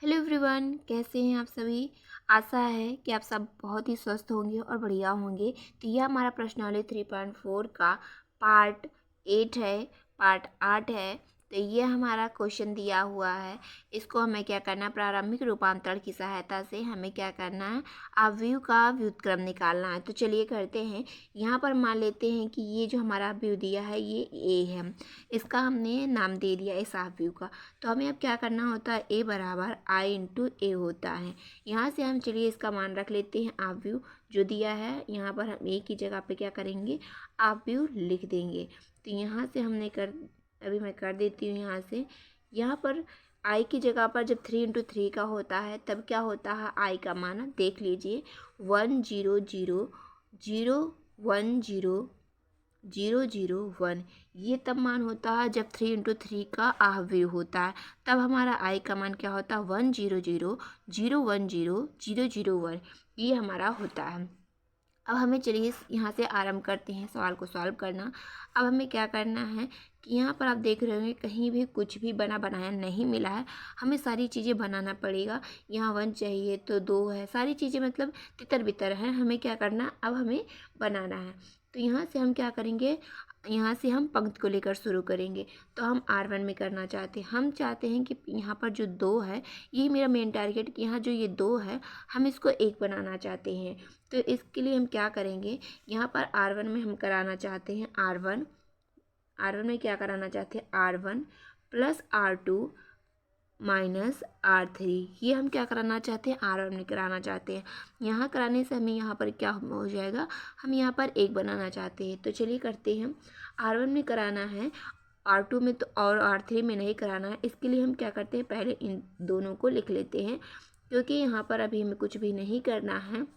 Hello everyone, कैसे हैं आप सभी। आशा है कि आप सब बहुत ही स्वस्थ होंगे और बढ़िया होंगे। तो यह हमारा प्रश्नावली 3.4 का पार्ट 8 है, पार्ट 8 है। तो ये हमारा क्वेश्चन दिया हुआ है। इसको हमें क्या करना है, प्रारंभिक रूपांतरण की सहायता से हमें क्या करना है, अवयव का व्युत्क्रम निकालना है। तो चलिए करते हैं। यहाँ पर मान लेते हैं कि ये जो हमारा अवयव दिया है ये ए है, इसका हमने नाम दे दिया इस अवयव का। तो हमें अब क्या करना होता है, ए बराबर आई इंटू ए होता है। यहाँ से हम चलिए इसका मान रख लेते हैं अवयव जो दिया है। यहाँ पर हम ए की जगह पे क्या करेंगे, अवयव लिख देंगे। तो यहाँ से हमने अभी मैं कर देती हूँ। यहाँ पर आई की जगह पर जब 3 × 3 का होता है तब क्या होता है, आई का मान देख लीजिए 100001000 ये तब मान होता है जब 3 × 3 का अवयव होता है। तब हमारा आई का मान क्या होता है, 10000100001 ये हमारा होता है। अब हमें चलिए यहाँ से आरंभ करते हैं सवाल को सॉल्व करना। अब हमें क्या करना है कि यहाँ पर आप देख रहे होंगे कहीं भी कुछ भी बना बनाया नहीं मिला है, हमें सारी चीज़ें बनाना पड़ेगा। यहाँ 1 चाहिए तो 2 है, सारी चीज़ें मतलब तितर बितर हैं। हमें क्या करना, अब हमें बनाना है। तो यहाँ से हम क्या करेंगे, यहाँ से हम पंक्ति को लेकर शुरू करेंगे। तो हम R1 में करना चाहते हैं। हम चाहते हैं कि यहाँ पर जो 2 है, ये मेरा मेन टारगेट कि यहाँ जो ये 2 है हम इसको 1 बनाना चाहते हैं। तो इसके लिए हम क्या करेंगे, यहाँ पर R1 में हम कराना चाहते हैं R1 में क्या कराना चाहते हैं, R1 plus R2 minus R3। ये हम क्या कराना चाहते हैं, R1 में कराना चाहते हैं। यहाँ कराने से हमें यहाँ पर क्या हो जाएगा, हम यहाँ पर 1 बनाना चाहते हैं। तो चलिए करते हैं। R1 में कराना है, R2 में तो और R3 में नहीं कराना है। इसके लिए हम क्या करते हैं, पहले इन दोनों को लिख लेते हैं क्योंकि यहाँ पर अभी हमें कुछ भी नहीं करना है।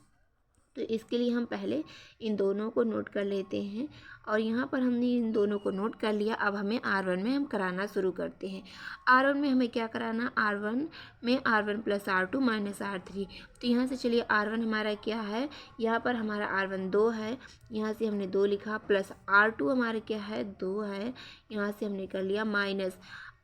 तो इसके लिए हम पहले इन दोनों को नोट कर लेते हैं और यहाँ पर हमने इन दोनों को नोट कर लिया। अब हमें R1 में हम कराना शुरू करते हैं। R1 में हमें क्या कराना, R1 में R1 plus R2 minus R3। तो यहाँ से चलिए R1 हमारा क्या है, यहाँ पर हमारा R1 2 है, यहाँ से हमने 2 लिखा, प्लस R2 हमारा क्या है 2 है, यहाँ से हमने कर लिया माइनस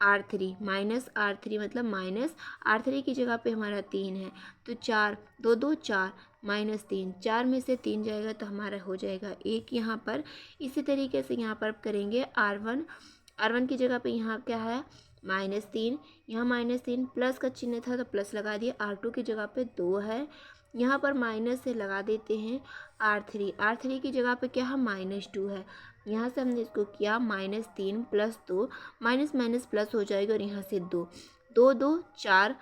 R3। माइनस R3 मतलब माइनस R3 की जगह पे हमारा 3 है तो 4, 2 2 4 माइनस 3, 4 में से 3 जाएगा तो हमारा हो जाएगा 1 यहाँ पर। इसी तरीके से यहाँ पर करेंगे R1 की जगह पे यहाँ क्या है -3, यहाँ -3 प्लस का चिन्ह था तो प्लस लगा दिया। R2 की जगह पे 2 है, यहाँ पर माइनस से लगा देते हैं R3 की जगह पे क्या है -2 है। यहाँ से हमने इसको किया -3 प्लस 2, माइनस माइनस प्लस हो जाएगा और यहाँ से 2 2 2 4,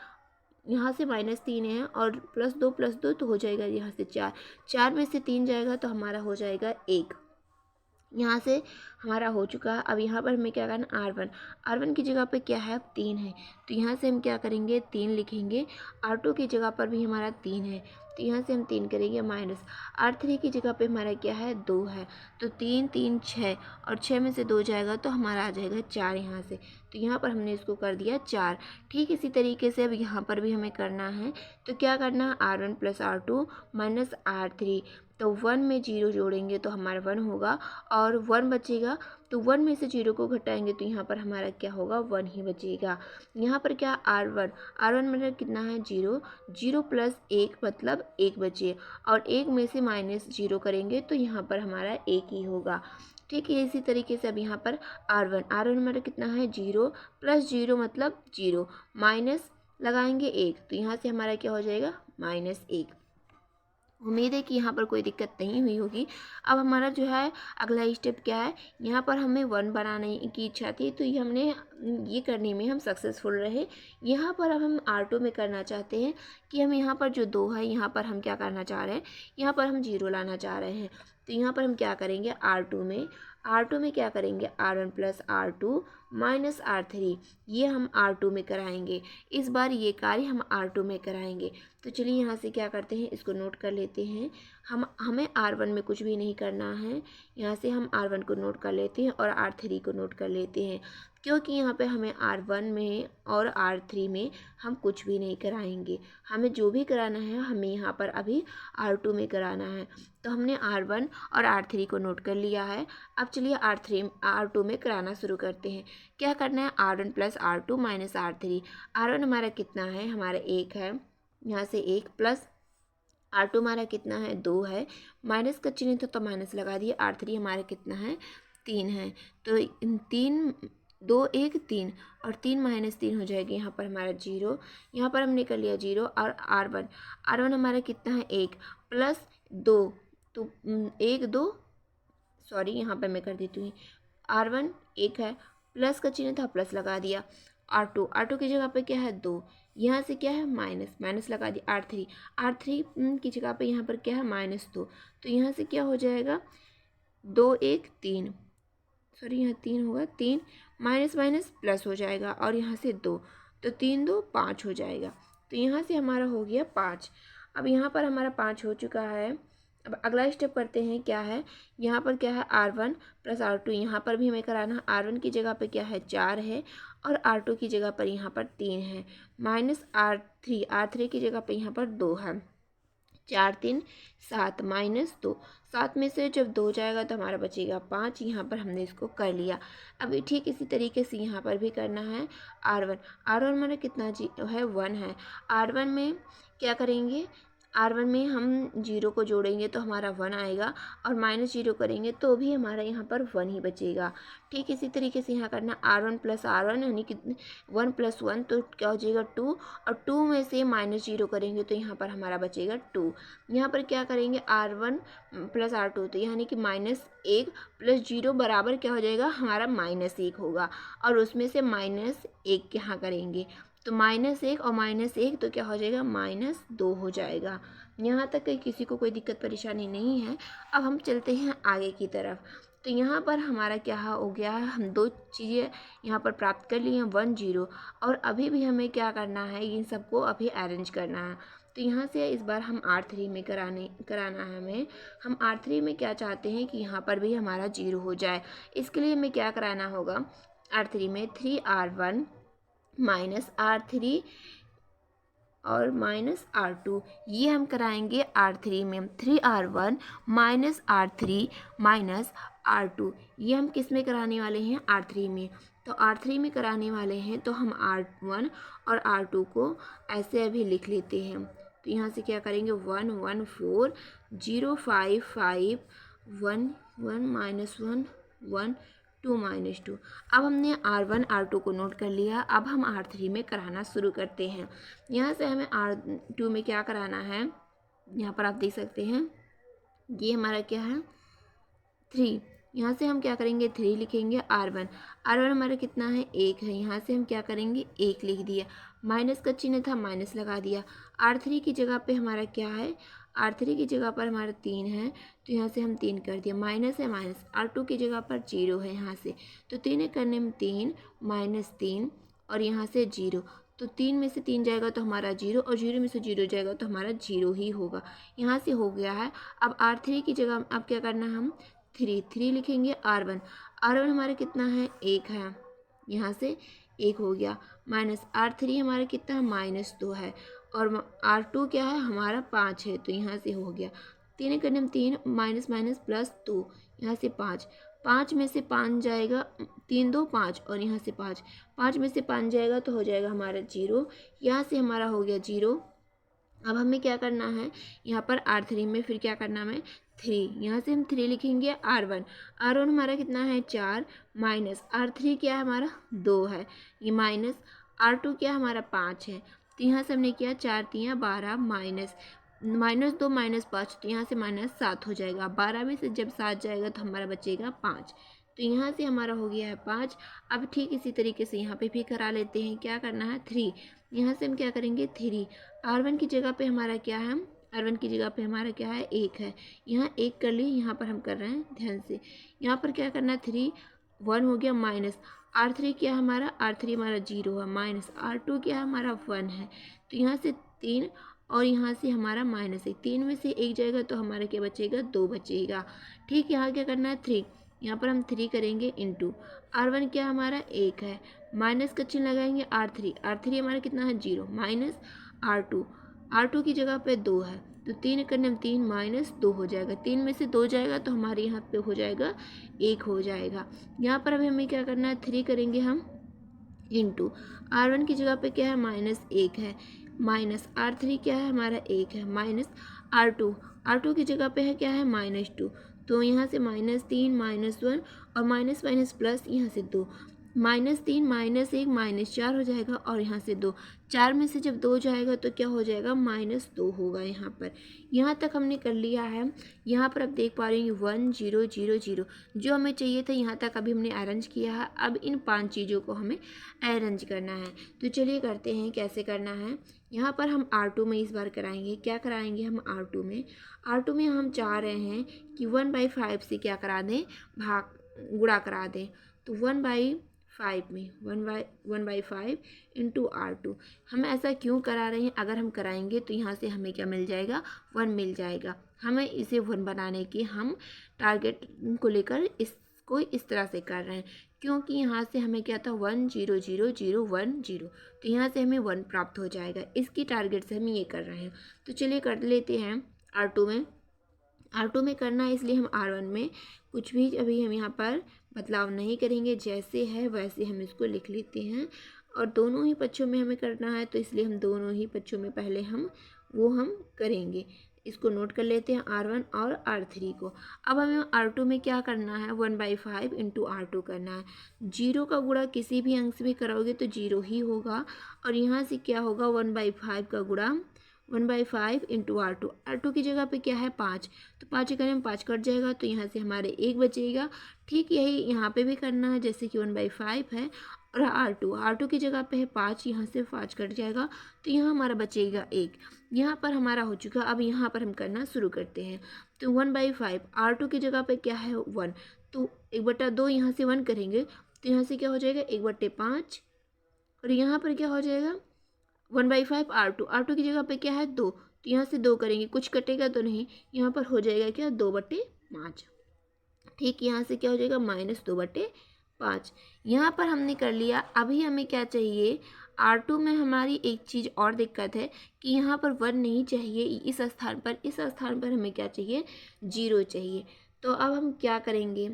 यहाँ से -3 है और प्लस 2 तो हो जाएगा यहाँ से 4, 4 में से 3 जाएगा तो हमारा हो जाएगा 1। यहाँ से हमारा हो चुका है। अब यहाँ पर हमें क्या करना, R1 की जगह पे क्या है 3 है तो यहाँ से हम क्या करेंगे 3 लिखेंगे। R2 की जगह पर भी हमारा 3 है तो यहाँ से हम 3 करेंगे माइनस। R3 की जगह पे हमारा क्या है 2 है तो 3 3 6 और 6 में से 2 जाएगा तो हमारा आ जाएगा 4 यहाँ से। तो यहाँ पर हमने इसको कर दिया 4। ठीक इसी तरीके से अब यहाँ पर भी हमें करना है। तो क्या करना, R1 plus R2 minus R3। तो 1 में 0 जोड़ेंगे तो हमारा 1 होगा और 1 बचेगा तो 1 में से 0 को घटाएंगे तो यहाँ पर हमारा क्या होगा 1 ही बचेगा। यहाँ पर क्या R1 मतलब कितना है 0, 0 प्लस 1 मतलब 1 बचे और 1 में से -0 करेंगे तो यहाँ पर हमारा 1 ही होगा। ठीक है, इसी तरीके से अब यहाँ पर R1 मतलब कितना है 0 प्लस 0 मतलब 0, माइनस लगाएंगे 1 तो यहाँ से हमारा क्या हो जाएगा -1। उम्मीद है कि यहाँ पर कोई दिक्कत नहीं हुई होगी। अब हमारा जो है अगला स्टेप क्या है, यहाँ पर हमें 1 बनाने की इच्छा थी तो ये करने में हम सक्सेसफुल रहे। यहाँ पर अब हम R2 में करना चाहते हैं कि हम यहाँ पर जो 2 है यहाँ पर हम क्या करना चाह रहे हैं, यहाँ पर हम 0 लाना चाह रहे हैं। तो यहाँ पर हम क्या करेंगे R2 में क्या करेंगे R1 plus R2 minus R3, ये हम R2 में कराएंगे। इस बार ये कार्य हम R2 में कराएंगे। तो चलिए यहाँ से क्या करते हैं, इसको नोट कर लेते हैं। हमें R1 में कुछ भी नहीं करना है, यहाँ से हम R1 को नोट कर लेते हैं और R3 को नोट कर लेते हैं क्योंकि यहाँ पे हमें R1 में और R3 में हम कुछ भी नहीं कराएंगे। हमें जो भी कराना है हमें यहाँ पर अभी R2 में कराना है। तो हमने R1 और R3 को नोट कर लिया है। अब चलिए R2 में कराना शुरू करते हैं। क्या करना है, R1 plus R2 minus R3। R1 हमारा कितना है, हमारा 1 है, यहाँ से 1 प्लस R2 हमारा कितना है, 2 है, माइनस का चिन्ह था तो माइनस लगा दिए। R3 हमारा कितना है, 3 है। तो 3 2 1 3 और 3 माइनस 3 हो जाएगी यहाँ पर हमारा 0। यहाँ पर हमने कर लिया 0। और R1 हमारा कितना है, 1 प्लस 2, तो 1 2 सॉरी यहाँ पर मैं कर देती हूँ। R1 1 है, प्लस का चिन्ह था प्लस लगा दिया। R2 की जगह पे क्या है, 2, यहाँ से क्या है माइनस लगा दिया। R3 की जगह पे यहाँ पर क्या है, -2, तो यहाँ से क्या हो जाएगा, 2 1 3, सॉरी यहाँ 3 होगा, 3 माइनस माइनस प्लस हो जाएगा और यहाँ से 2, तो 3 2 5 हो जाएगा। तो यहाँ से हमारा हो गया 5। अब यहाँ पर हमारा 5 हो चुका है। अब अगला स्टेप करते हैं, क्या है, यहाँ पर क्या है, R1 प्लस R2, यहाँ पर भी हमें कराना। R1 की जगह पे क्या है, 4 है, और R2 की जगह पर यहाँ पर 3 है, माइनस R3 की जगह पे यहाँ पर 2 है। 4 3 7 -2, 7 में से जब 2 जाएगा तो हमारा बचेगा 5। यहाँ पर हमने इसको कर लिया। अभी ठीक इसी तरीके से यहाँ पर भी करना है। R1 हमारा कितना है, 1 है। R1 में क्या करेंगे, R1 में हम 0 को जोड़ेंगे तो हमारा 1 आएगा, और -0 करेंगे तो भी हमारा यहाँ पर 1 ही बचेगा। ठीक इसी तरीके से यहाँ करना। R1 प्लस R1 यानी कि 1 प्लस 1 तो क्या हो जाएगा, 2, और 2 में से -0 करेंगे तो यहाँ पर हमारा बचेगा 2। यहाँ पर क्या करेंगे, R1 प्लस R2, तो यानी कि -1 प्लस 0 बराबर क्या हो जाएगा, हमारा -1 होगा, और उसमें से -1 यहाँ करेंगे तो -1 और -1 तो क्या हो जाएगा, -2 हो जाएगा। यहाँ तक कि किसी को कोई दिक्कत परेशानी नहीं है। अब हम चलते हैं आगे की तरफ। तो यहाँ पर हमारा क्या हो गया है, हम 2 चीज़ें यहाँ पर प्राप्त कर ली हैं, 1 0, और अभी भी हमें क्या करना है, इन सबको अभी अरेंज करना है। तो यहाँ से इस बार हम R3 में कराना है हमें। हम R3 में क्या चाहते हैं कि यहाँ पर भी हमारा 0 हो जाए। इसके लिए हमें क्या कराना होगा, R3 में 3R1 माइनस R3 और माइनस R2, ये हम कराएंगे R3 में। 3R1 minus R3 minus R2, ये हम किस में कराने वाले हैं, R3 में। तो R3 में कराने वाले हैं तो हम R1 और R2 को ऐसे अभी लिख लेते हैं। तो यहाँ से क्या करेंगे, 1 1 4 0 5 5 1 1 -1 1 2 -2। अब हमने R1 R2 को नोट कर लिया। अब हम R3 में कराना शुरू करते हैं। यहाँ से हमें R2 में क्या कराना है, यहाँ पर आप देख सकते हैं, ये हमारा क्या है, 3। यहाँ से हम क्या करेंगे, 3 लिखेंगे। R1 हमारा कितना है, 1 है, यहाँ से हम क्या करेंगे, 1 लिख दिया, माइनस का चिन्ह था माइनस लगा दिया। R3 की जगह पे हमारा क्या है, R3 की जगह पर हमारा 3 है, तो यहाँ से हम 3 कर दिया, माइनस है माइनस। R2 की जगह पर 0 है, यहाँ से तो 3 करने में 3 -3 और यहाँ से 0, तो 3 में से 3 जाएगा तो हमारा 0, और 0 में से 0 जाएगा तो हमारा 0 ही होगा। यहाँ से हो गया है। अब R3 की जगह अब क्या करना है, हम 3 लिखेंगे। R1 हमारा कितना है, 1 है, यहाँ से 1 हो गया, माइनस R3 हमारा कितना है, -2 है, और R2 क्या है हमारा, 5 है, तो यहाँ से हो गया। 3 करने में 3 माइनस माइनस प्लस 2, यहाँ से 5 में से 5 जाएगा, 3 2 5, और यहाँ से 5 में से 5 जाएगा तो हो जाएगा हमारा 0। यहाँ से हमारा हो गया 0। अब हमें क्या करना है, यहाँ पर R3 में फिर क्या करना है, 3, यहाँ से हम 3 लिखेंगे। R1 हमारा कितना है, 4, माइनस R3 क्या है हमारा, 2 है, ये माइनस R2 क्या हमारा, 5 है, तो यहाँ से हमने किया 4 3 12, -2 -5, तो यहाँ से -7 हो जाएगा। 12 में से जब 7 जाएगा तो हमारा बचेगा 5, तो यहाँ से हमारा हो गया है 5। अब ठीक इसी तरीके से यहाँ पे भी करा लेते हैं। क्या करना है, 3, यहाँ से हम क्या करेंगे, 3। R1 की जगह पे हमारा क्या है, R1 की जगह पे हमारा क्या है, 1 है, यहाँ 1 कर लिए, यहाँ पर हम कर रहे हैं ध्यान से। यहाँ पर क्या करना है, 3 1 हो गया, माइनस R3 क्या हमारा, R3 हमारा 0 है, माइनस R2 क्या हमारा 1 है, तो यहाँ से 3 और यहाँ से हमारा -1। 3 में से 1 जाएगा तो हमारा क्या बचेगा, 2 बचेगा। ठीक, यहाँ क्या करना है, 3, यहाँ पर हम 3 करेंगे इंटू R1 क्या हमारा 1 है, माइनस का चिन्ह लगाएंगे। R3 हमारा कितना है, 0, माइनस R2 की जगह पे 2 है, तो 3 करने में 3 माइनस 2 हो जाएगा, 3 में से 2 जाएगा तो हमारे यहाँ पे हो जाएगा 1 हो जाएगा। यहाँ पर अभी हमें क्या करना है, 3 करेंगे हम इंटू R1 की जगह पे क्या है -1 है, माइनस R3 क्या है हमारा 1 है, माइनस R2 की जगह पे है क्या है -2, तो यहाँ से -3 -1 और माइनस माइनस प्लस यहाँ से 2, -3 -1 -4 हो जाएगा और यहाँ से 2, 4 में से जब 2 जाएगा तो क्या हो जाएगा -2 होगा। यहाँ पर यहाँ तक हमने कर लिया है। यहाँ पर आप देख पा रहे हैं 1 0 0 0 जो हमें चाहिए था यहाँ तक अभी हमने अरेंज किया है। अब इन 5 चीज़ों को हमें अरेंज करना है, तो चलिए करते हैं कैसे करना है। यहाँ पर हम R2 में इस बार कराएंगे, क्या कराएंगे हम R2 में हम चाह रहे हैं कि 1/5 से क्या करा दें, गुणा करा दें। तो 1/5 में 1/5 इंटू R2 हम ऐसा क्यों करा रहे हैं, अगर हम कराएंगे तो यहाँ से हमें क्या मिल जाएगा, 1 मिल जाएगा। हमें इसे 1 बनाने के हम टारगेट को लेकर इसको इस तरह से कर रहे हैं, क्योंकि यहाँ से हमें क्या था 1 0 0 0 1 0, तो यहाँ से हमें 1 प्राप्त हो जाएगा। इसकी टारगेट से हम ये कर रहे हैं, तो चलिए कर लेते हैं। R2 में करना है, इसलिए हम R1 में कुछ भी अभी हम यहाँ पर बदलाव नहीं करेंगे, जैसे है वैसे हम इसको लिख लेते हैं। और दोनों ही पक्षों में हमें करना है, तो इसलिए हम दोनों ही पक्षों में पहले हम करेंगे। इसको नोट कर लेते हैं R1 और R3 को। अब हमें R2 में क्या करना है, 1/5 इंटू R2 करना है। 0 का गुणा किसी भी अंक से भी कराओगे तो 0 ही होगा, और यहाँ से क्या होगा 1/5 का गुणा 1/5 इंटू R2 की जगह पे क्या है 5, तो 5 करने में 5 कट जाएगा, तो यहाँ से हमारे 1 बचेगा। ठीक यही यहाँ पे भी करना है, जैसे कि 1/5 है और R2 की जगह पे है 5, यहाँ से 5 कट जाएगा, तो यहाँ हमारा बचेगा 1। यहाँ पर हमारा हो चुका। अब यहाँ पर हम करना शुरू करते हैं। तो 1/5 R2 की जगह पे क्या है 1, तो 1/2 यहाँ से 1 करेंगे तो यहाँ से क्या हो जाएगा 1/5, और यहाँ पर क्या हो जाएगा 1/5 R2 की जगह पे क्या है 2, तो यहाँ से 2 करेंगे, कुछ कटेगा तो नहीं, यहाँ पर हो जाएगा क्या 2/5। ठीक, यहाँ से क्या हो जाएगा -2/5। यहाँ पर हमने कर लिया। अभी हमें क्या चाहिए, R2 में हमारी एक चीज़ और दिक्कत है कि यहाँ पर 1 नहीं चाहिए, इस स्थान पर हमें क्या चाहिए 0 चाहिए। तो अब हम क्या करेंगे,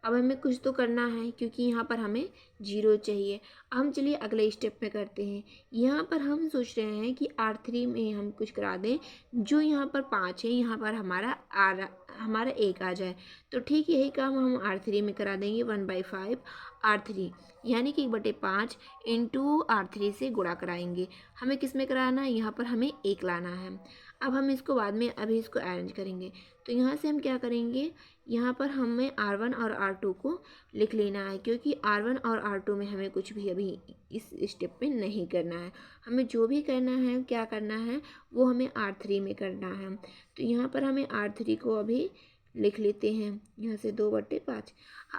अब हमें कुछ तो करना है, क्योंकि यहाँ पर हमें 0 चाहिए। हम चलिए अगले स्टेप में करते हैं। यहाँ पर हम सोच रहे हैं कि R3 में हम कुछ करा दें, जो यहाँ पर 5 है यहाँ पर हमारा 1 आ जाए। तो ठीक यही काम हम R3 में करा देंगे, 1/5 R3 यानी कि 1/5 इंटू R3 से गुणा कराएंगे। हमें किस में कराना है, यहाँ पर हमें 1 लाना है। अब हम इसको बाद में अभी इसको अरेंज करेंगे। तो यहाँ से हम क्या करेंगे, यहाँ पर हमें R1 और R2 को लिख लेना है, क्योंकि R1 और R2 में हमें कुछ भी अभी इस स्टेप में नहीं करना है। हमें जो भी करना है, क्या करना है, वो हमें R3 में करना है। तो यहाँ पर हमें R3 को अभी लिख लेते हैं, यहाँ से 2/5।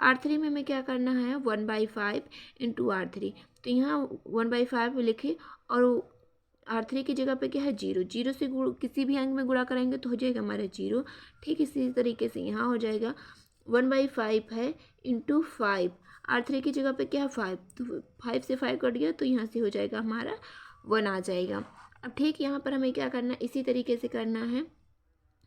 R3 में हमें क्या करना है 1/5 इंटू R3, तो यहाँ 1/5 लिखे और R3 की जगह पे क्या है 0 से किसी भी अंक में गुणा करेंगे तो हो जाएगा हमारा 0। ठीक इसी तरीके से यहाँ हो जाएगा 1/5 है इंटू 5, R3 की जगह पे क्या है 5, तो 5 से 5 कट गया, तो यहाँ से हो जाएगा हमारा 1 आ जाएगा। अब ठीक यहाँ पर हमें क्या करना है, इसी तरीके से करना है।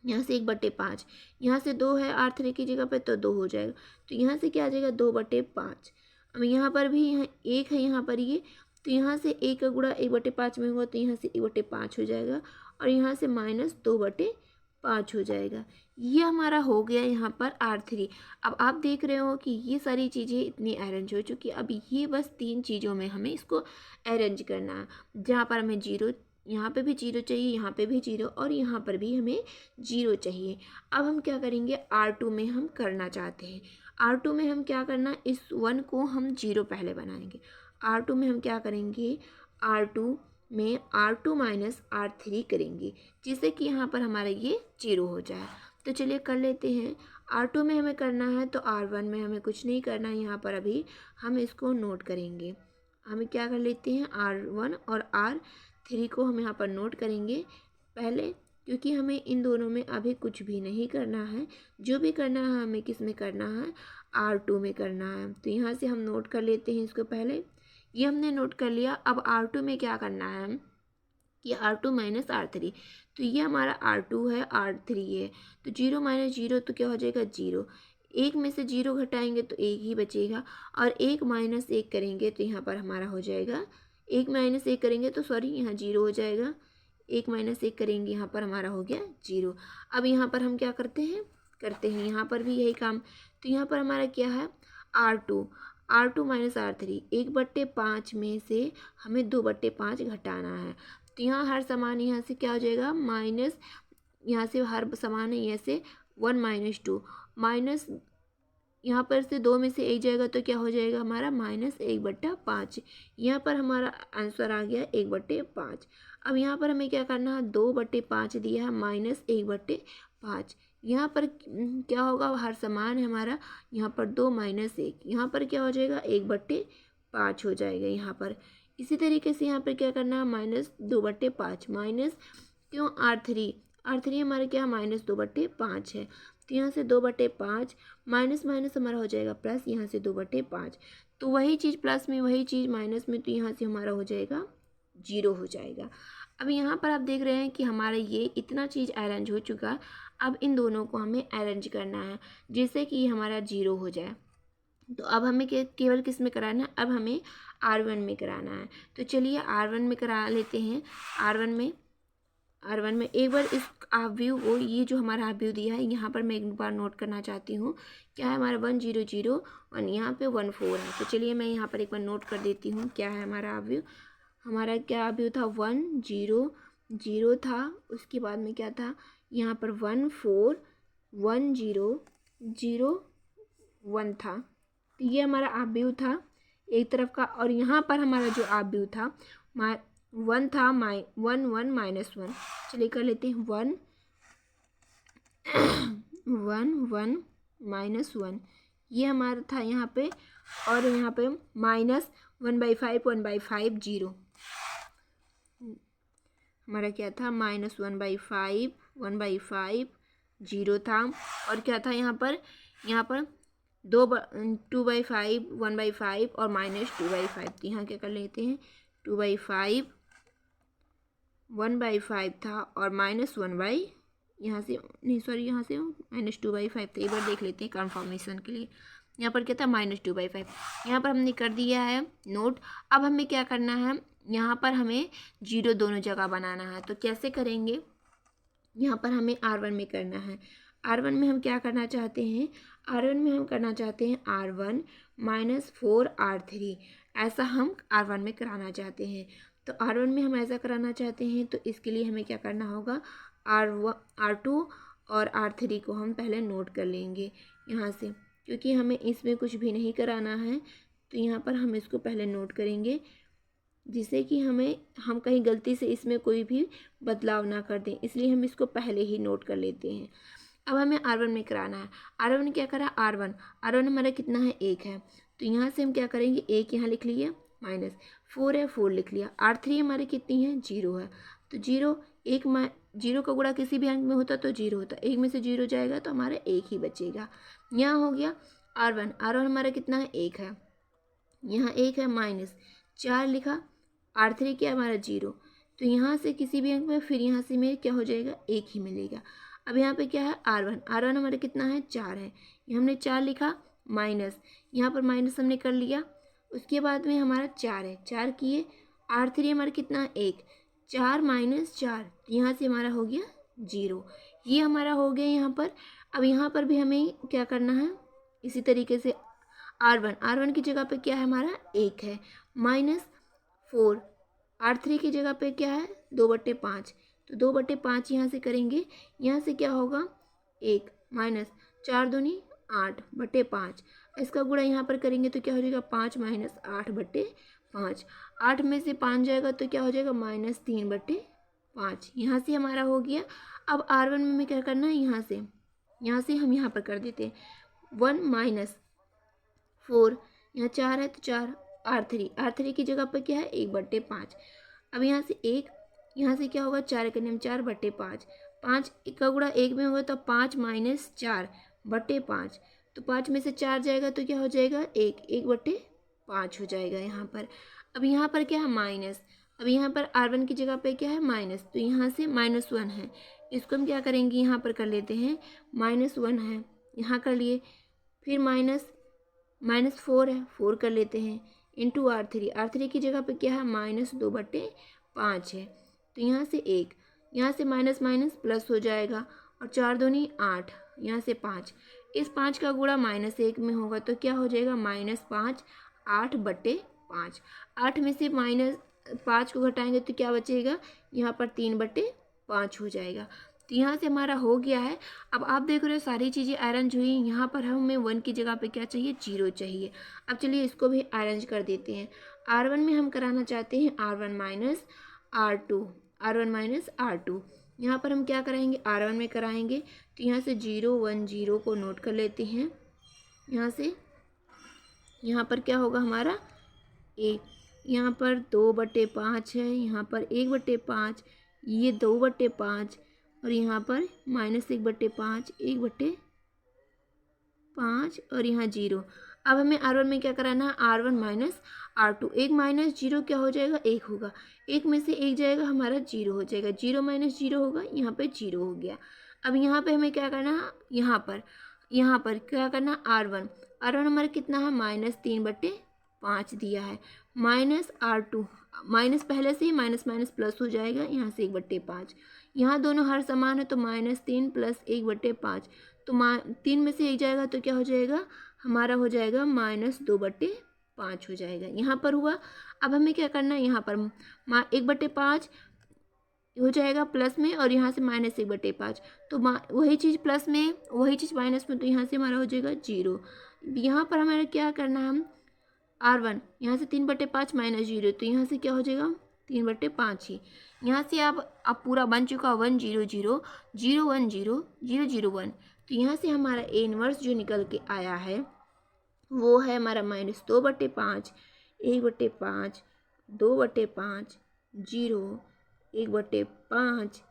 यहाँ से 1/5, यहाँ से 2 है R3 की जगह पे तो 2 हो जाएगा, तो यहाँ से क्या आ जाएगा 2/5। अब यहाँ पर भी यहाँ 1 है, यहाँ पर ये, तो यहाँ से 1 का गुणा 1/5 में होगा, तो यहाँ से 1/5 हो जाएगा, और यहाँ से -2/5 हो जाएगा। ये हमारा हो गया यहाँ पर R3। अब आप देख रहे हो कि ये सारी चीज़ें इतनी अरेंज हो चुकी। अब ये बस 3 चीज़ों में हमें इसको अरेंज करना है, जहाँ पर हमें 0, यहाँ पे भी 0 चाहिए, यहाँ पे भी 0, और यहाँ पर भी हमें 0 चाहिए। अब हम क्या करेंगे, R2 में हम करना चाहते हैं। R2 में हम क्या करना, इस 1 को हम 0 पहले बनाएंगे। R2 में हम क्या करेंगे, R2 में R2 माइनस R3 करेंगे, जिससे कि यहाँ पर हमारा ये 0 हो जाए। तो चलिए कर लेते हैं। R2 में हमें करना है, तो R1 में हमें कुछ नहीं करना है, यहाँ पर अभी हम इसको नोट करेंगे। हमें क्या कर लेते हैं, R1 और R3 को हम यहाँ पर नोट करेंगे पहले, क्योंकि हमें इन दोनों में अभी कुछ भी नहीं करना है। जो भी करना है हमें किस में करना है, R2 में करना है। तो यहाँ से हम नोट कर लेते हैं इसको पहले, ये हमने नोट कर लिया। अब R2 में क्या करना है, कि R2 माइनस R3, तो ये हमारा R2 है, R3 है, तो 0 माइनस 0 तो क्या हो जाएगा 0। एक में से 0 घटाएंगे तो एक ही बचेगा, और एक माइनस एक करेंगे तो यहाँ पर हमारा हो जाएगा, एक माइनस एक करेंगे तो सॉरी यहाँ 0 हो जाएगा, एक माइनस एक करेंगे यहाँ पर हमारा हो गया 0। अब यहाँ पर हम क्या करते हैं यहाँ पर भी यही काम। तो यहाँ पर हमारा क्या है R2 माइनस R3, 1/5 में से हमें 2/5 घटाना है। तो यहाँ हर समान यहाँ से क्या हो जाएगा माइनस, यहाँ से हर समान है यहाँ से 1 माइनस 2 माइनस, यहाँ पर से 2 में से 1 जाएगा तो क्या हो जाएगा हमारा -1/5। यहाँ पर हमारा आंसर आ गया 1/5। अब यहाँ पर हमें क्या करना है, 2/5 दिया है -1/5। यहाँ पर क्या होगा, हर समान है हमारा, यहाँ पर 2 माइनस 1, यहाँ पर क्या हो जाएगा 1/5 हो जाएगा यहाँ पर। इसी तरीके से यहाँ पर क्या करना है, -2/5 माइनस क्यों R3 हमारा क्या -2/5 है, तो यहाँ से 2/5 माइनस माइनस हमारा हो जाएगा प्लस, यहाँ से 2/5, तो वही चीज़ प्लस में वही चीज़ माइनस में, तो यहाँ से हमारा हो जाएगा 0 हो जाएगा। अब यहाँ पर आप देख रहे हैं कि हमारा ये इतना चीज़ अरेंज हो चुका। अब इन दोनों को हमें अरेंज करना है जिससे कि हमारा 0 हो जाए। तो अब हमें केवल किस में कराना है, अब हमें R1 में कराना है। तो चलिए R1 में करा लेते हैं। R1 में एक बार इस हाफ व्यू को, ये जो हमारा हाफ व्यू दिया है यहाँ पर मैं एक बार नोट करना चाहती हूँ, क्या है हमारा 1 0 0 1, यहाँ पे 1 4 है। तो चलिए मैं यहाँ पर एक बार नोट कर देती हूँ क्या है हमारा हाफ व्यू। हमारा क्या हाफ व्यू था, 1 0 0 था, उसके बाद में क्या था यहाँ पर 1 4 1 0 0 1 था। तो ये हमारा हाफ व्यू था एक तरफ का, और यहाँ पर हमारा जो हाफ व्यू था 1 था 1 1 -1। चलिए कर लेते हैं 1 1 1 -1, ये हमारा था यहाँ पे, और यहाँ पे -1/5 1/5 0, हमारा क्या था -1/5 1/5 0 था। और क्या था यहाँ पर 2/5 1/5 और -2/5, तो यहाँ क्या कर लेते हैं 2/5 1/5 था, और -1/, यहाँ से नहीं सॉरी यहाँ से -2/5 था। एक बार देख लेते हैं कंफर्मेशन के लिए। यहाँ पर क्या था -2/5, यहाँ पर हमने कर दिया है नोट। अब हमें क्या करना है, यहाँ पर हमें 0 दोनों जगह बनाना है। तो कैसे करेंगे, यहाँ पर हमें R1 में करना है। R1 में हम क्या करना चाहते हैं, R1 में हम करना चाहते हैं R1 -4 R3, ऐसा हम R1 में कराना चाहते हैं। तो R1 में हम ऐसा कराना चाहते हैं, तो इसके लिए हमें क्या करना होगा, R2 और R3 को हम पहले नोट कर लेंगे यहाँ से, क्योंकि हमें इसमें कुछ भी नहीं कराना है। तो यहाँ पर हम इसको पहले नोट करेंगे, जिससे कि हम कहीं गलती से इसमें कोई भी बदलाव ना कर दें, इसलिए हम इसको पहले ही नोट कर लेते हैं। अब हमें R1 में कराना है। R1 ने क्या करा, R1 हमारा कितना है 1 है, तो यहाँ से हम क्या करेंगे 1 यहाँ लिख लिया, -4 है 4 लिख लिया। R3 हमारी कितनी है 0 है, तो 0 का गुणा किसी भी अंक में होता तो 0 होता, 1 में से 0 जाएगा तो हमारा 1 ही बचेगा। यहाँ हो गया R1 हमारा कितना है 1 है, यहाँ 1 है -4 लिखा। R3 क्या हमारा 0, तो यहाँ से किसी भी अंक में फिर यहाँ से में क्या हो जाएगा 1 ही मिलेगा। अब यहाँ पे क्या है R1 हमारा कितना है 4 है, ये हमने 4 लिखा, माइनस यहाँ पर माइनस हमने कर लिया। उसके बाद में हमारा 4 है, 4 किए। R3 हमारा कितना है 1, 4 -4, यहाँ से हमारा हो गया 0, ये हमारा हो गया यहाँ पर। अब यहाँ पर भी हमें क्या करना है, इसी तरीके से R1 की जगह पे क्या है हमारा 1 है, -4, R3 की जगह पे क्या है 2/5, तो 2/5 यहाँ से करेंगे, यहाँ से क्या होगा 1 -4 दूनी 8/5, इसका गुणा यहाँ पर करेंगे तो क्या हो जाएगा 5 -8/5, 8 में से 5 जाएगा तो क्या हो जाएगा -3/5, यहाँ से हमारा हो गया। अब R1 में हमें क्या करना है, यहाँ से हम यहाँ पर कर देते हैं 1 -4, यहाँ 4 है तो 4, R3 की जगह पर क्या है 1/5। अब यहाँ से 1, यहाँ से क्या होगा 4 करने में 4/5, 5 का गुणा 1 में होगा तो 5 -4/5, तो 5 में से 4 जाएगा तो क्या हो जाएगा 1/5 हो जाएगा यहाँ पर। अब यहाँ पर क्या है माइनस, अब यहाँ पर R1 की जगह पे क्या है माइनस, तो यहाँ से -1 है, इसको हम क्या करेंगे यहाँ पर कर लेते हैं -1 है, यहाँ कर लिए, फिर -4 है, 4 कर लेते हैं इंटू R3 की जगह पे क्या है -2/5 है, तो यहाँ से 1, यहाँ से माइनस माइनस प्लस हो जाएगा और 4 दूनी 8, यहाँ से 5, इस 5 का गुणा -1 में होगा तो क्या हो जाएगा -5, 8/5, 8 में से -5 को घटाएंगे तो क्या बचेगा, यहाँ पर 3/5 हो जाएगा। तो यहाँ से हमारा हो गया है। अब आप देख रहे हो सारी चीज़ें अरेंज हुई, यहाँ पर हमें 1 की जगह पे क्या चाहिए 0 चाहिए। अब चलिए इसको भी अरेंज कर देते हैं। R1 में हम कराना चाहते हैं R1 माइनस R2, यहाँ पर हम क्या कराएंगे R1 में कराएंगे, तो यहाँ से 0 1 0 को नोट कर लेते हैं, यहाँ से यहाँ पर क्या होगा हमारा 1, यहाँ पर 2/5 है, यहाँ पर 1/5, ये 2/5 और यहाँ पर -1/5, 1/5 और यहाँ 0। अब हमें R1 में क्या कराना है R1 माइनस R2, 1 माइनस 0 क्या हो जाएगा 1 होगा, 1 में से 1 जाएगा हमारा 0 हो जाएगा, 0 माइनस 0 होगा, यहाँ पे 0 हो गया। अब यहाँ पे हमें क्या करना है, यहाँ पर क्या करना R1 हमारा कितना है -3/5 दिया है, माइनस R2 माइनस पहले से ही माइनस माइनस प्लस हो जाएगा, यहाँ से 1/5, यहाँ दोनों हर समान है तो -3 प्लस 1/5, तो 3 में से 1 जाएगा तो क्या हो जाएगा हमारा हो जाएगा -2/5 हो जाएगा, यहाँ पर हुआ। अब हमें क्या करना है, यहाँ पर 1/5 हो जाएगा प्लस में और यहाँ से -1/5, तो वही चीज़ प्लस में वही चीज़ माइनस में, तो यहाँ से हमारा हो जाएगा 0। यहाँ पर हमारा क्या करना है, हम R1 यहाँ से 3/5 माइनस 0, तो यहाँ से क्या हो जाएगा 3/5 ही, यहाँ से अब पूरा बन चुका 1 0 0 0 1 0 0 0 1, तो यहाँ से हमारा A इनवर्स जो निकल के आया है वो है हमारा -2/5, 1/5, 2/5, 0, 1/5,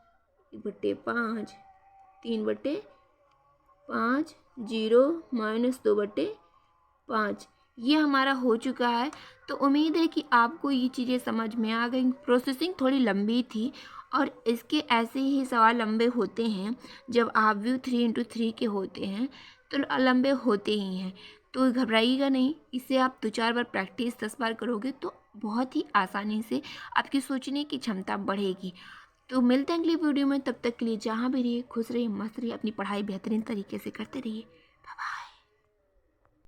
1/5, 3/5, 0 -2/5, ये हमारा हो चुका है। तो उम्मीद है कि आपको ये चीज़ें समझ में आ गई। प्रोसेसिंग थोड़ी लंबी थी और इसके ऐसे ही सवाल लंबे होते हैं, जब आप व्यू 3x3 के होते हैं तो लंबे होते ही हैं, तो घबराइएगा नहीं, इसे आप 2-4 बार प्रैक्टिस 10 बार करोगे तो बहुत ही आसानी से आपकी सोचने की क्षमता बढ़ेगी। तो मिलते हैं अगली वीडियो में, तब तक के लिए जहाँ भी रहिए खुश रहिए, मस्त रहिए, अपनी पढ़ाई बेहतरीन तरीके से करते रहिए।